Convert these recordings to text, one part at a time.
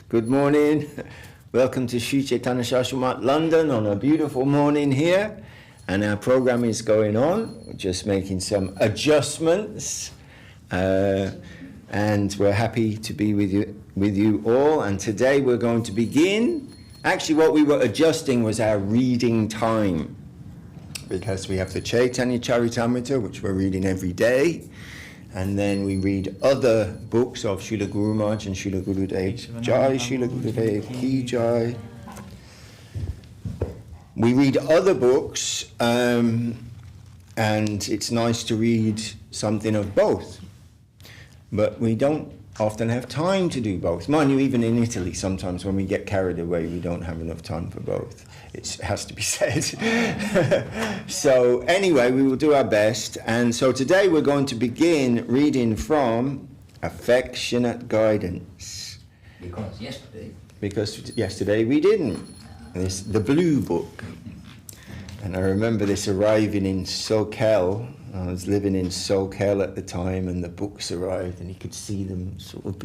Good morning. Welcome to SCSMath London on a beautiful morning here. And our program is going on. We're just making some adjustments. And we're happy to be with you all. And today we're going to begin. Actually, what we were adjusting was our reading time, because we have the Chaitanya Charitamrita, which we're reading every day. And then we read other books of Srila Guru Maharaj and Srila Gurudev. Jai, Srila Gurudev, Ki Jai. We read other books, and it's nice to read something of both. But we don't often have time to do both. Mind you, even in Italy, sometimes when we get carried away, we don't have enough time for both. It has to be said. So anyway, we will do our best. And so today we're going to begin reading from Affectionate Guidance. Because yesterday we didn't. This, the blue book. And I remember this arriving in Socal. I was living in Socal at the time, and the books arrived, and you could see them sort of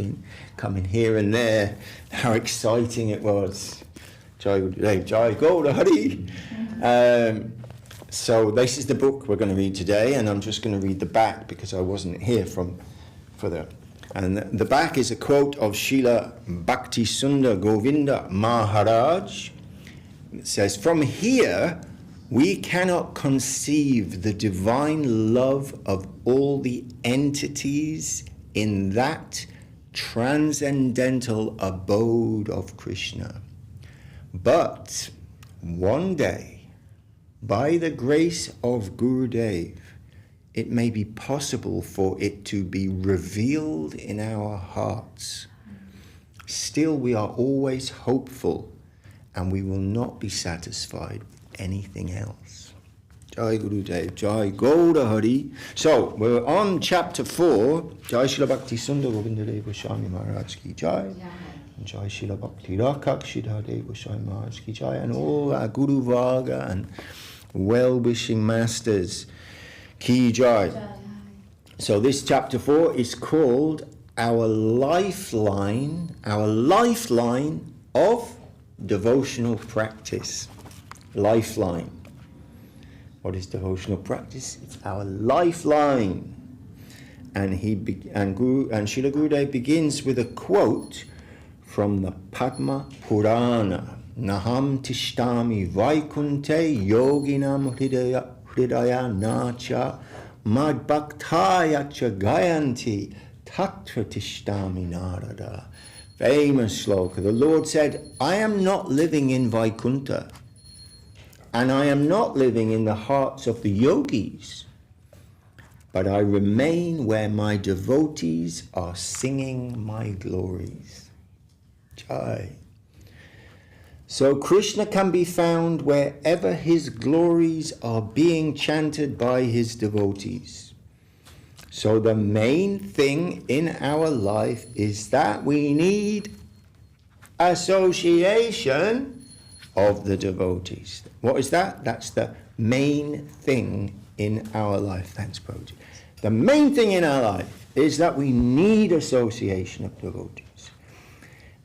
coming here and there. How exciting it was. Jai Gaura Hari. So this is the book we're going to read today, and I'm just going to read the back because I wasn't here for that. And the back is a quote of Srila Bhakti Sundar Govinda Maharaj. It says, "From here, we cannot conceive the divine love of all the entities in that transcendental abode of Krishna. But one day, by the grace of Gurudev, it may be possible for it to be revealed in our hearts. Still, we are always hopeful, and we will not be satisfied with anything else." Jai Gurudev, Jai Gaura Hari. So, we're on chapter 4. Jai Srila Bhakti Sundar Govinda Deva Goswami Maharaj Ki Jai. Jai Srila Bhakti Rakak Siddhadeva Goswami Maharaj Ki Jai. And all our Guru Varga and well-wishing masters Ki Jai. So this chapter 4 is called Our Lifeline of Devotional Practice. Lifeline. What is devotional practice? It's our lifeline. And Srila Gurudev begins with a quote from the Padma Purana. Naham tishtami vaikunte yoginam hridaya nacha madbhaktaya cha gayanti tatra tishtami narada. Famous sloka. The Lord said, "I am not living in Vaikuntha, and I am not living in the hearts of the yogis, but I remain where my devotees are singing my glories." Jai. So Krishna can be found wherever his glories are being chanted by his devotees. So the main thing in our life is that we need association of the devotees. What is that? That's the main thing in our life. Thanks, Prabhuji. The main thing in our life is that we need association of devotees.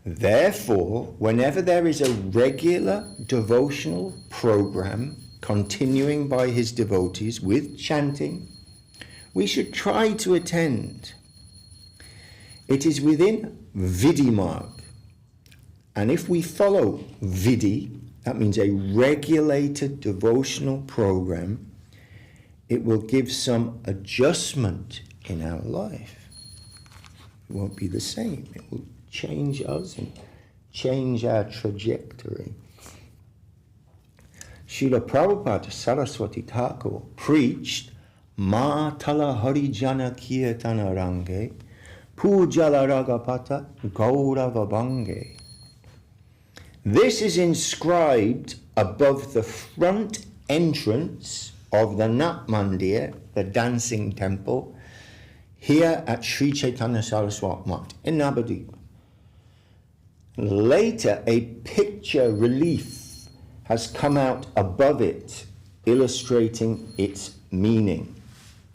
Therefore, whenever there is a regular devotional program continuing by his devotees with chanting, we should try to attend. It is within Vidhi Marg. And if we follow Vidhi, that means a regulated devotional program, it will give some adjustment in our life. It won't be the same. It will change us and change our trajectory. Srila Prabhupada Saraswati Thakur preached Matala Harijana Kirtana Range Pujala Ragapata Gaurava Bange. This is inscribed above the front entrance of the Nat Mandir, the dancing temple, here at Sri Chaitanya Saraswati Math in Navadvip. Later, a picture relief has come out above it, illustrating its meaning.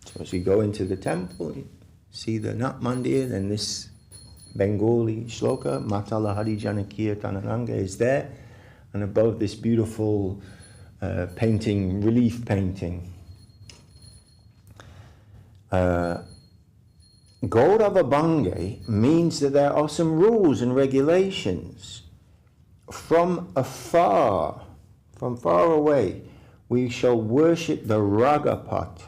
So as you go into the temple, you see the Nat Mandir, then this Bengali shloka, Matala Harijana Kirtanaranga is there, and above this beautiful painting, relief painting. Gaurava Bhange means that there are some rules and regulations. From afar, from far away, we shall worship the Ragapat,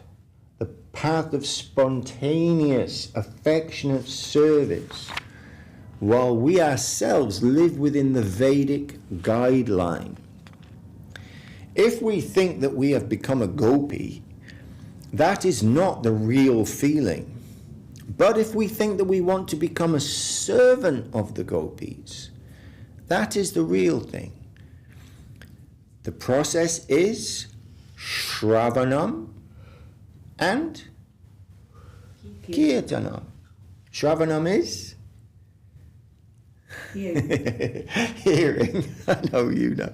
the path of spontaneous, affectionate service, while we ourselves live within the Vedic guideline. If we think that we have become a gopi, that is not the real feeling. But if we think that we want to become a servant of the gopis, that is the real thing. The process is Shravanam and Kirtanam. Shravanam is? Hearing. Hearing. I know you know.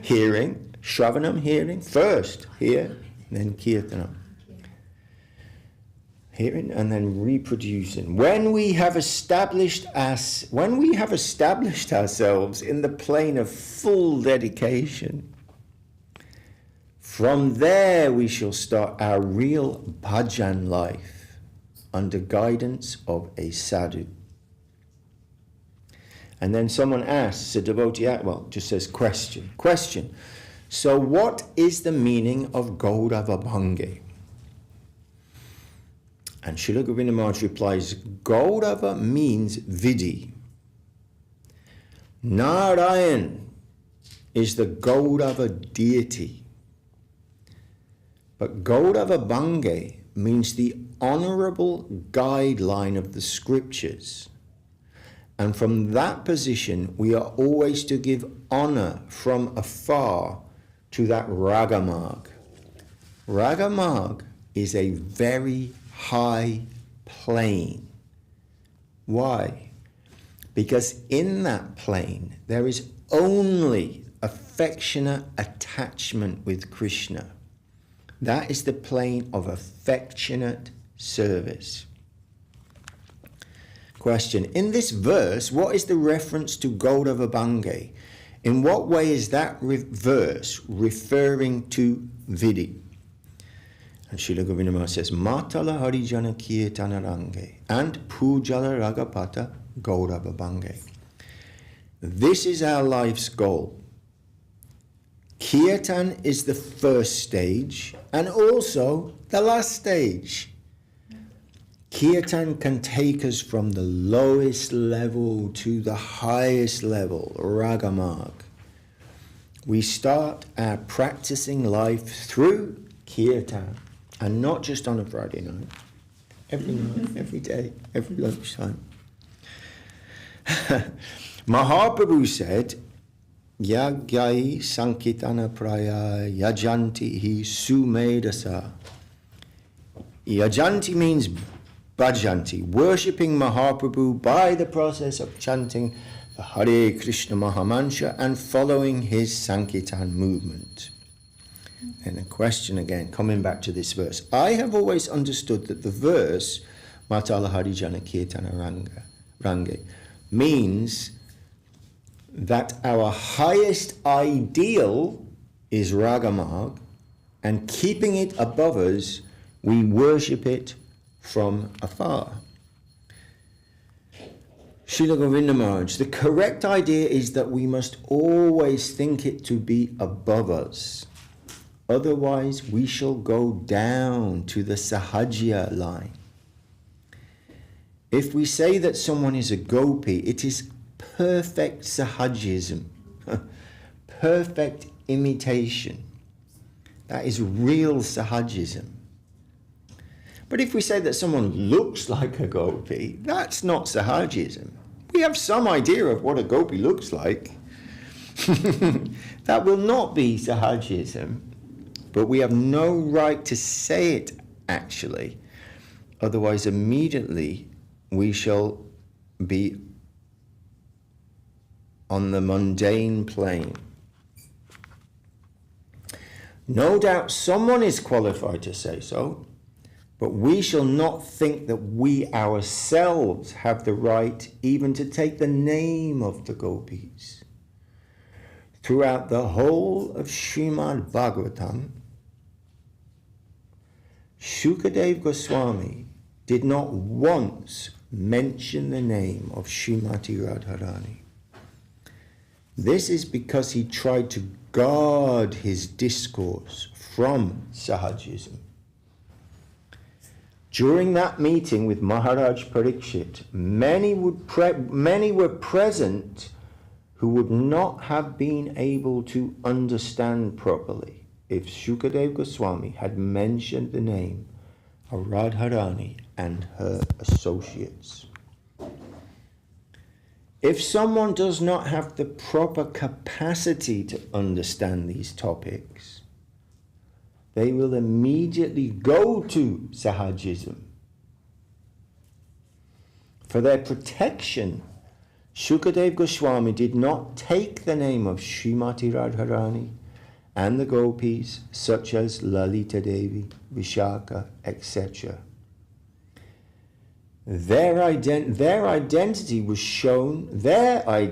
Hearing. Shravanam, hearing. First, hear, then Kirtanam. Hearing and then reproducing. When we have established ourselves in the plane of full dedication, from there we shall start our real bhajan life under guidance of a sadhu. And then someone asks, a devotee, just says question. Question. So what is the meaning of Gaurava Bhange? And Srila Govinda Maharaj replies, Gaurava means Vidhi. Narayan is the Gaurava deity. But Gaurava Bhange means the honorable guideline of the scriptures. And from that position, we are always to give honor from afar to that Ragamarg. Ragamarg is a very high plane. Why? Because in that plane there is only affectionate attachment with Krishna. That is the plane of affectionate service. Question. In this verse, what is the reference to Gaurava Bhange? In what way is that verse referring to Vidhi? And Srila Govinda Maharaj says, Matala Harijana Kirtanarange and Pujala Ragapata Gaurava Bhange. This is our life's goal. Kirtan is the first stage and also the last stage. Kirtan can take us from the lowest level to the highest level, Ragamarg. We start our practicing life through Kirtan. And not just on a Friday night, every night, every day, every lunchtime. Mahaprabhu said, Yagyai Sankitana Praya Yajanti hi Sumedasa. Yajanti means bhajanti, worshipping Mahaprabhu by the process of chanting the Hare Krishna Mahamantra and following his Sankirtan movement. And a question again, coming back to this verse. I have always understood that the verse, Matala Harijana Kirtana Range, means that our highest ideal is Ragamarg, and keeping it above us, we worship it from afar. Srila Govinda Maharaj, the correct idea is that we must always think it to be above us. Otherwise, we shall go down to the Sahajya line. If we say that someone is a gopi, it is perfect Sahajism, perfect imitation. That is real Sahajism. But if we say that someone looks like a gopi, that's not Sahajism. We have some idea of what a gopi looks like. That will not be Sahajism. But we have no right to say it, actually. Otherwise, immediately, we shall be on the mundane plane. No doubt someone is qualified to say so, But we shall not think that we ourselves have the right even to take the name of the gopis. Throughout the whole of Srimad Bhagavatam, Shukadev Goswami did not once mention the name of Srimati Radharani. This is because he tried to guard his discourse from Sahajism. During that meeting with Maharaj Parikshit, many were present who would not have been able to understand properly if Shukadev Goswami had mentioned the name of Radharani and her associates. If someone does not have the proper capacity to understand these topics, they will immediately go to Sahajism. For their protection, Shukadev Goswami did not take the name of Srimati Radharani and the gopis such as Lalita Devi, Vishaka, etc. Their identity was shown by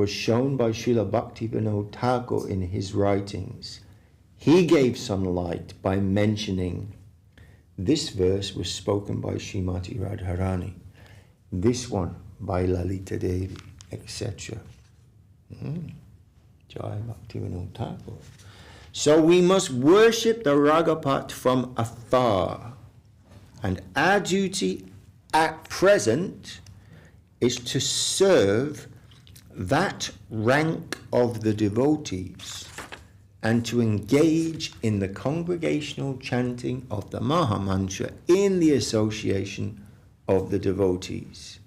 Srila Bhaktivinoda Thakur in his writings. He gave some light by mentioning this verse was spoken by Srimati Radharani, this one by Lalita Devi, etc. Jai Bhaktivinoda Thakur. So we must worship the Ragapat from afar. And our duty at present is to serve that rank of the devotees and to engage in the congregational chanting of the Maha Mantra in the association of the devotees.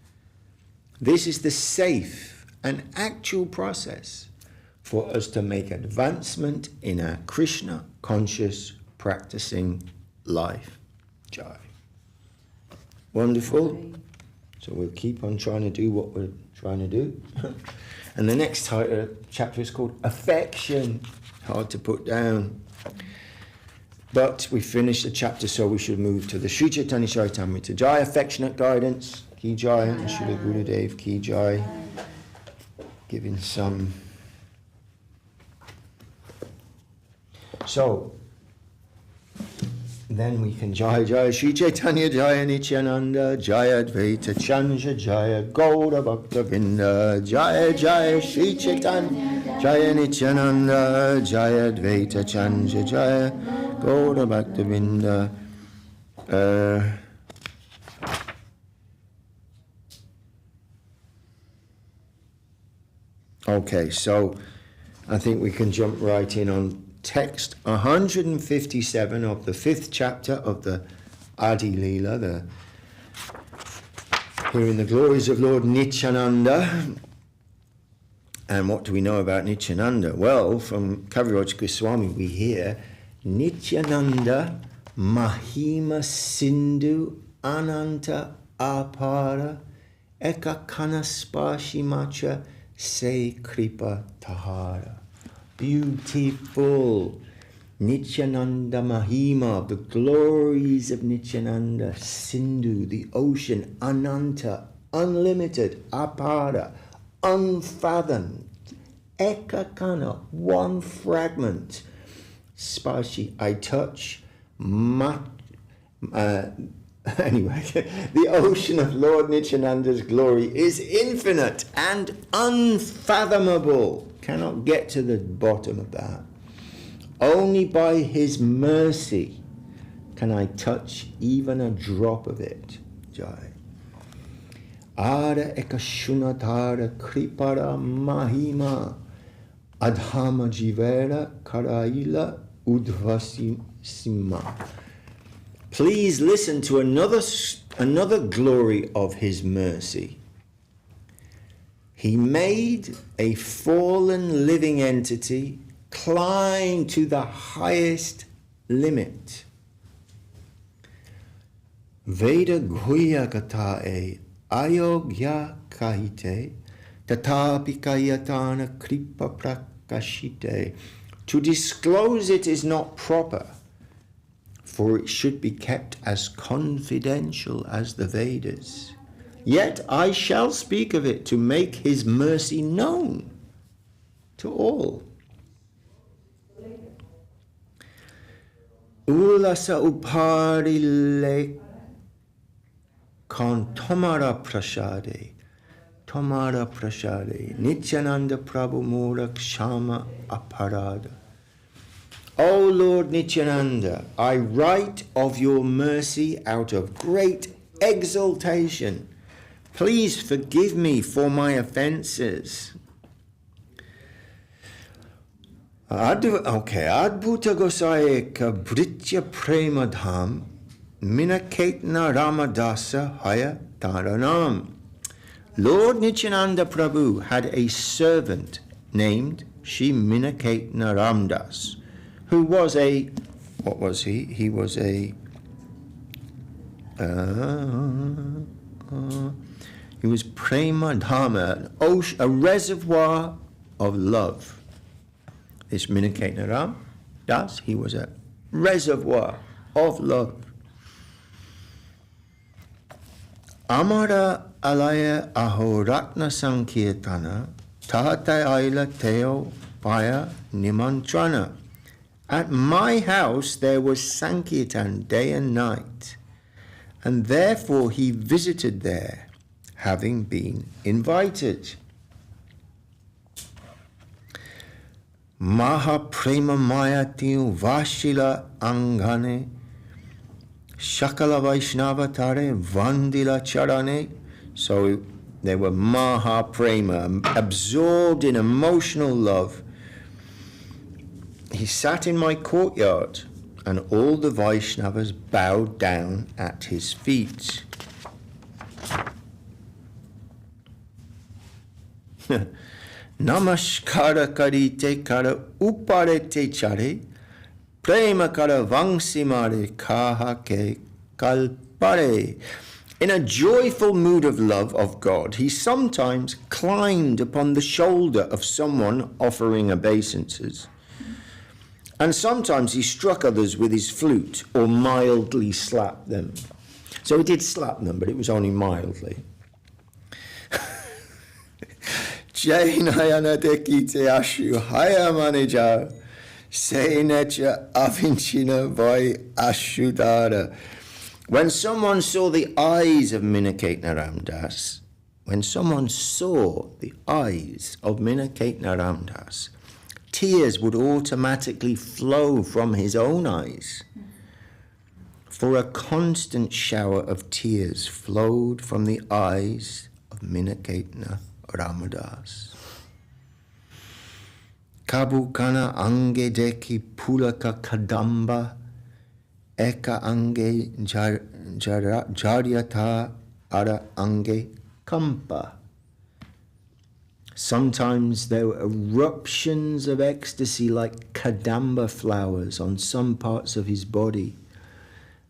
This is the safe and actual process for us to make advancement in our Krishna conscious practicing life. Jai. Wonderful. So we'll keep on trying to do what we're trying to do. And the next chapter is called Affection. Hard to put down. But we finished the chapter, so we should move to the Sri Chaitanya Charitamrita. Jai, affectionate guidance. Ki Jai, and Srila Gurudev, Ki Jai. Giving some. So, then we can Jai Jai Sri Chaitanya Jaya Nityananda Jaya Advaita Chanja Jaya Gaura Bhakta Vinda Jaya Jaya Sri Chaitanya Jaya Nityananda Jaya Advaita Chanja Jaya Gaura Bhakta Vinda. Okay, so I think we can jump right in on text 157 of the 5th chapter of the Adi Leela, hearing the glories of Lord Nityananda. And what do we know about Nityananda? Well, from Kaviraj Goswami we hear Nityananda Mahima Sindhu Ananta Apara Ekakana Spashimacha Se Kripa Tahara. Beautiful Nityananda Mahima, the glories of Nityananda, Sindhu, the ocean, Ananta, unlimited, Apara, unfathomed, Ekakana, one fragment, Spashi, I touch, anyway, the ocean of Lord Nityananda's glory is infinite and unfathomable. Cannot get to the bottom of that. Only by his mercy can I touch even a drop of it. Jai. Ara ekashunatara kripara mahima adhama jivera karaila udvasima. Please listen to another glory of his mercy. He made a fallen living entity climb to the highest limit. Veda guya katae ayogya kahite tatapi kayatana kripa prakashite. To disclose it is not proper, for it should be kept as confidential as the Vedas. Yet I shall speak of it to make his mercy known to all. Ulasa uparile con tomara prasade Nityananda Prabhu Mura Kshama Aparada. O Lord Nityananda, I write of your mercy out of great exultation. Please forgive me for my offenses. Adbhuta Gosayeka Britya Premadham Minaketna Ramadasa Haya Taranam. Lord Nityananda Prabhu had a servant named Shri Minaketna Ramdas, who was he was Prema Dharma, a reservoir of love. This Minaketna Ramdas, he was a reservoir of love. Amara alaya ahoratna sankirtana tahata aila teo paya nimantrana. At my house there was sankirtan day and night, and therefore he visited there, having been invited. Maha prema mayatiu vashila angane Shakala Vaishnava Tare Vandila Charane. So they were Maha Prema, absorbed in emotional love. He sat in my courtyard, and all the Vaishnavas bowed down at his feet. Namaskara karite kara uparete chare Prema kara vangsimare kahake kalpare. In a joyful mood of love of God, he sometimes climbed upon the shoulder of someone offering obeisances, and sometimes he struck others with his flute or mildly slapped them. So he did slap them, but it was only mildly. Jainayana dekite ashu haya manager. Seinecha avinchina vai ashudara. When someone saw the eyes of Minaketna Ramdas, tears would automatically flow from his own eyes. For a constant shower of tears flowed from the eyes of Minaketna Ramdas. Kabukana ange deki pulaka kadamba eka ange jaryata ara ange kampa. Sometimes there were eruptions of ecstasy like kadamba flowers on some parts of his body,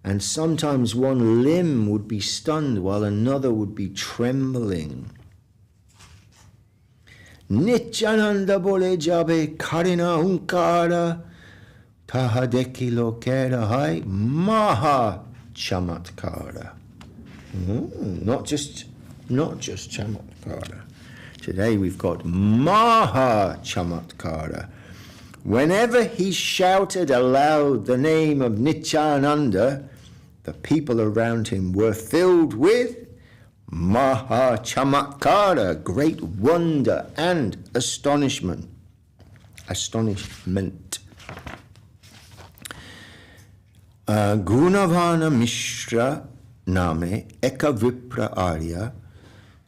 and sometimes one limb would be stunned while another would be trembling. Nityananda bole jabe karina unkara tahadeki lokera hai maha chamatkara. Not just chamatkara. Today we've got maha chamatkara. Whenever he shouted aloud the name of Nityananda, the people around him were filled with Maha Chamatkara, great wonder and astonishment. Gunavana Mishra Name Eka Vipra Arya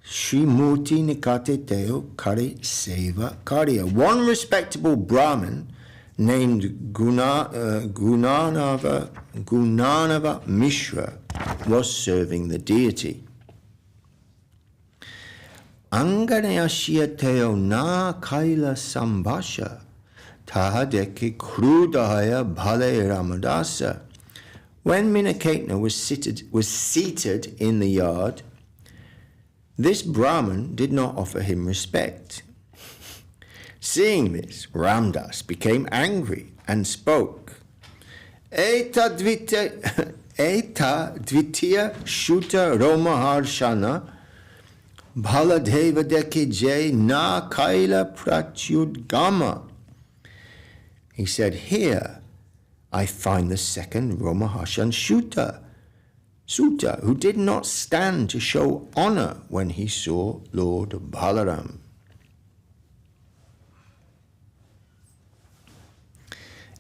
Srimurti Nikate Teo Kare Seva Karya. One respectable Brahmin named Gunanava Mishra was serving the deity. Anganayashya Teo Na Kaila Sambasha Tahadeki Krudaya Bhale Ramadasa. When Minaketna was seated in the yard, this Brahman did not offer him respect. Seeing this, Ramdas became angry and spoke. Eta dvitiya shuta romaharshana bhaladeva deke jay na kaila pratyudgama. He said, here I find the second Romaharshan Sutta, who did not stand to show honor when he saw Lord Balaram.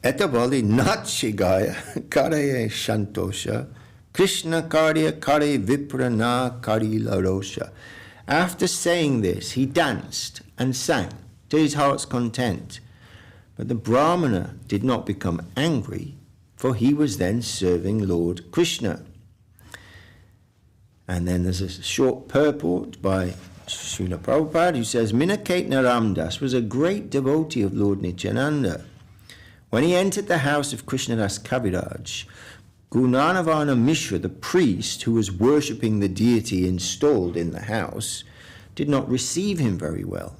Etabali Natchigaya Kare Shantosha Krishna Karya Kare Viprana Karila Rosha. After saying this, he danced and sang to his heart's content. But the Brahmana did not become angry, for he was then serving Lord Krishna. And then there's a short purport by Srila Prabhupada who says, Minaketna Ramdas was a great devotee of Lord Nityananda. When he entered the house of Krishnadas Kaviraj, Gunanavana Mishra, the priest who was worshipping the deity installed in the house, did not receive him very well.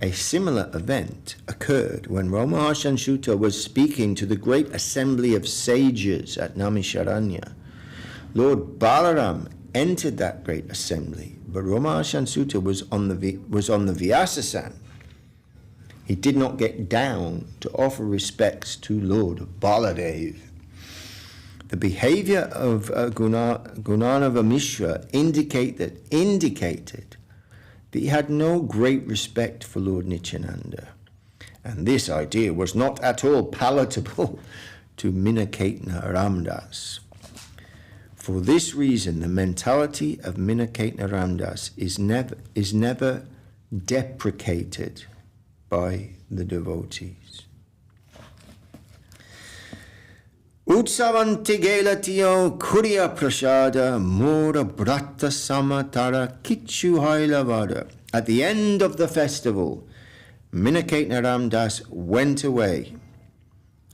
A similar event occurred when Romaharshan Sutta was speaking to the great assembly of sages at Namisharanya. Lord Balaram entered that great assembly, but Romaharshan Sutta was on the Vyasasan. He did not get down to offer respects to Lord Baladev. The behavior of Gunanava Mishra indicated that he had no great respect for Lord Nityananda. And this idea was not at all palatable to Minaketna Ramdas. For this reason, the mentality of Minaketna Ramdas is never deprecated by the devotees. Utsavanti gelatio kuriya prasada mora brata samatara kichu hailavada. At the end of the festival, Minaketna Ramdas went away,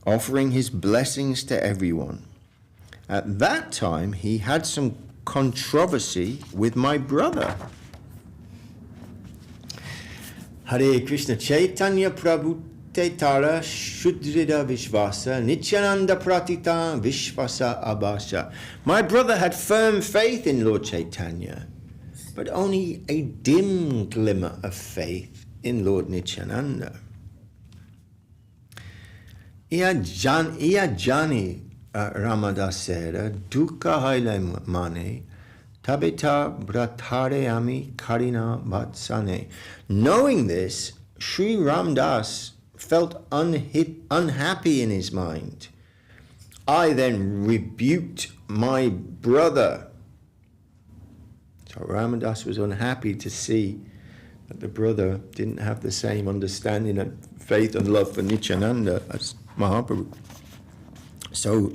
offering his blessings to everyone. At that time, he had some controversy with my brother. Hare Krishna Chaitanya Prabhu Tara Shudrida Vishvasa Nityananda Pratita Vishvasa Abhasha. My brother had firm faith in Lord Chaitanya, but only a dim glimmer of faith in Lord Nityananda. Ia jani Ramadasera Dukkha Haile Mane Tabita Bratare Ami Karina Vatsane. Knowing this, Sri Ramdas felt unhappy in his mind. I then rebuked my brother. So Ramadas was unhappy to see that the brother didn't have the same understanding and faith and love for Nityananda as Mahaprabhu. So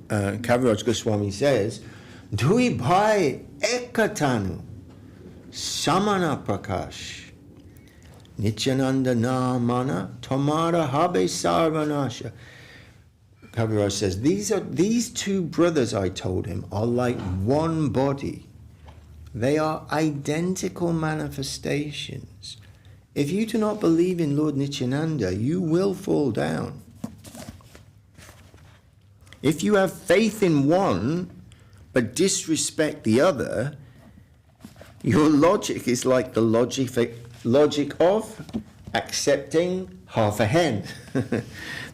Kaviraj Goswami says, Dui bhai ekatanu samana prakash Nityananda namana tomara habe sarvanasha. Kaviraj says, these two brothers, I told him, are like one body. They are identical manifestations. If you do not believe in Lord Nityananda, you will fall down. If you have faith in one, but disrespect the other, your logic is like the logic of accepting half a hen.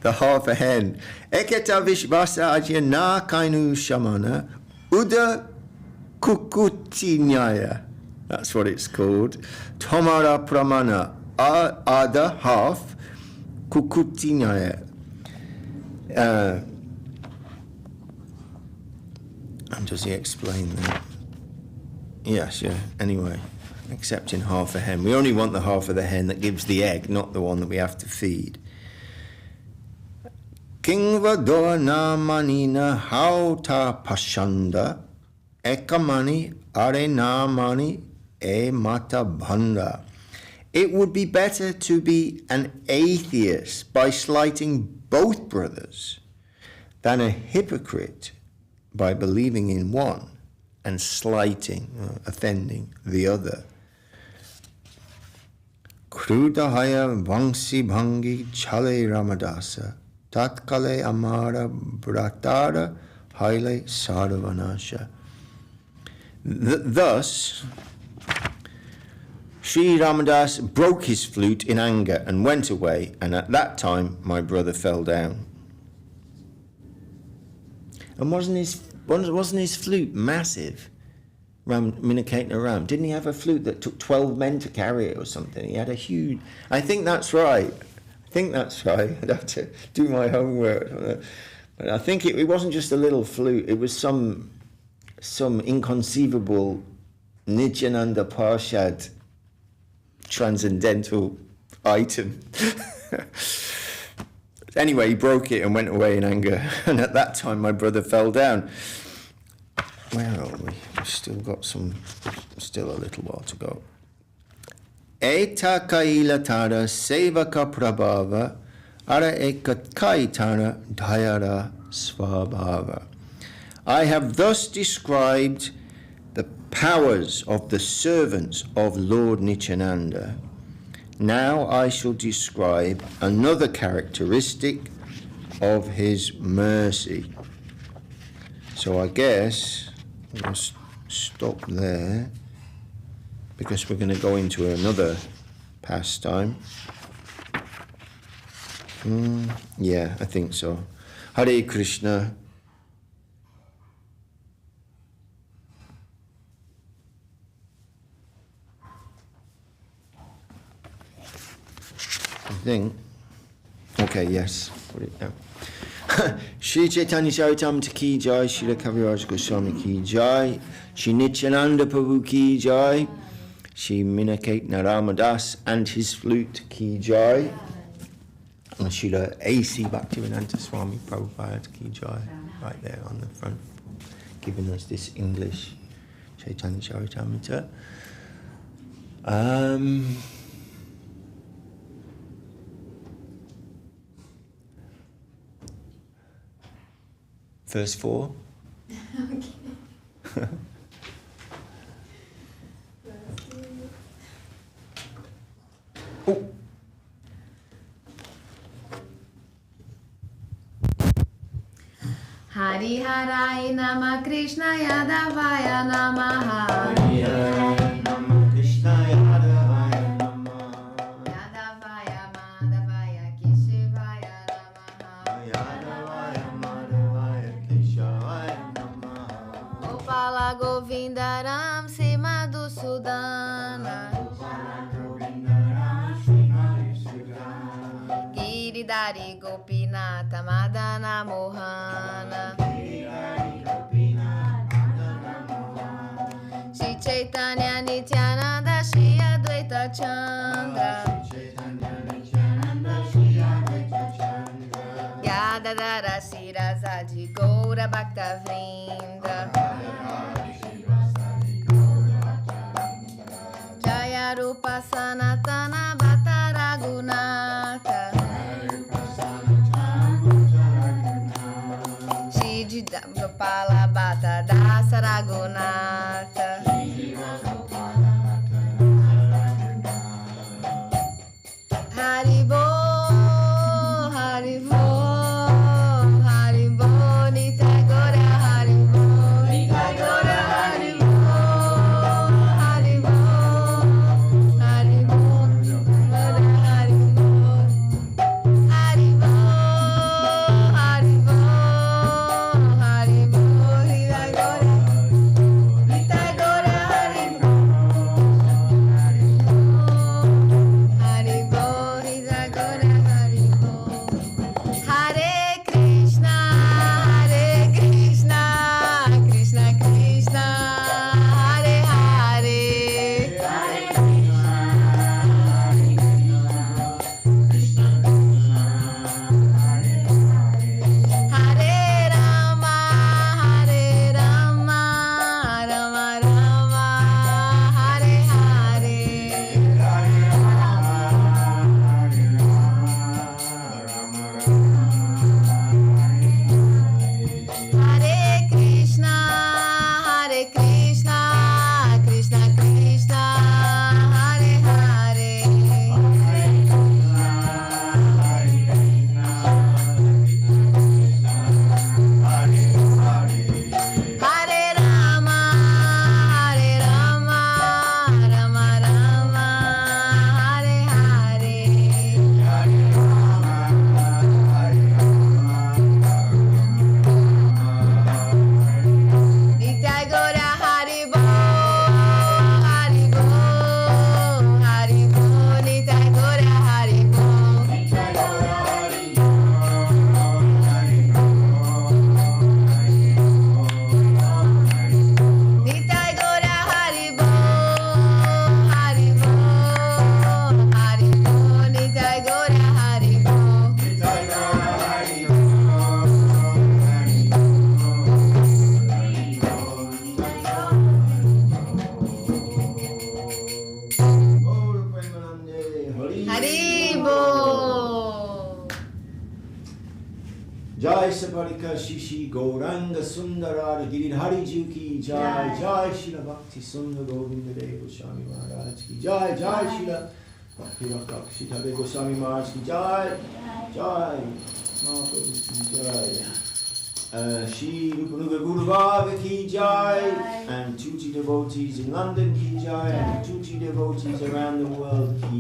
The half a hen. Eketa vishvasa ajya na kainu shamana uda kukutinyaya. That's what it's called. Tomara pramana ada half kukutinyaya. And does he explain that? Yes, yeah. Anyway, accepting half a hen. We only want the half of the hen that gives the egg, not the one that we have to feed. Kingva doa na manina hauta pashanda ekamani are na mani e mata bhanda. It would be better to be an atheist by slighting both brothers than a hypocrite by believing in one and slighting, offending the other. Krudahaya vangsi bhangi chale ramadasa tatkale amara bratara haile sarvanasha. Thus, Sri Ramadas broke his flute in anger and went away, and at that time my brother fell down. And wasn't his flute massive? Minaketna Ram. Didn't he have a flute that took 12 men to carry it or something? He had a huge... I think that's right. I'd have to do my homework. But I think it wasn't just a little flute. It was some inconceivable Nityananda Parshad transcendental item. Anyway, he broke it and went away in anger. And at that time, my brother fell down. Where are we? We've still a little while to go. Eta kaila tara sevaka prabhava ara ekakai tara dhyara svabhava. I have thus described the powers of the servants of Lord Nityananda. Now I shall describe another characteristic of his mercy. So I guess we'll stop there because we're going to go into another pastime. Yeah, I think so. Hare Krishna. Okay, yes, put it down. Shri Chaitanya Charitamrita ki jai, Shri Kaviraj Goswami ki jai, Shri Nityananda Prabhu ki jai, Shri Minaketna Ramadas and his flute ki jai, and Shri A.C. Bhaktivedanta Swami Prabhupada ki jai, right there on the front, giving us this English Chaitanya Charitamrita. Verse 4. Okay. Oh. Hari Harai Nama Krishna Yadavaya Namaha. Hari Harai Nama Krishna Yadavaya Namaha. Yadavaya Madhavaya Keshivaya Namaha. Yadavaya Madhavaya Keshivaya Namaha. Gopala Govindaram Simadu Sudana. Giridhari Gopinata Madana Mohana. Shri Chaitanya Nityananda Shri Advaita Chandra. Yadadara Sirasaji Gaura Bhakta Vrinda. Jaya Rupa Sanatana Bhatta Raghunatha. Gopala Bhatta Dasa Raghunatha. Haribo, Haribo, Haribo, Nitai Gora Haribo, Nitai Gora Haribo, Haribo, Haribo, Gora Haribo, Haribo, Haribo. Haribo, Nitai Gora Jai Sabarika Shishi Gauranga Sundarara Giridhari Ji ki Jai. Jai Shila Bhakti Sundar Govinda Dev Goswami Maharaj ki Jai. Jai Shila Bhakti Rakshita Goswami Maharaj ki Jai. Jai Mahaprabhu ki Jai. Shri Rupanuga Guru Bhava ki Jai. And Tuti devotees in London ki Jai. And Tuti devotees around the world ki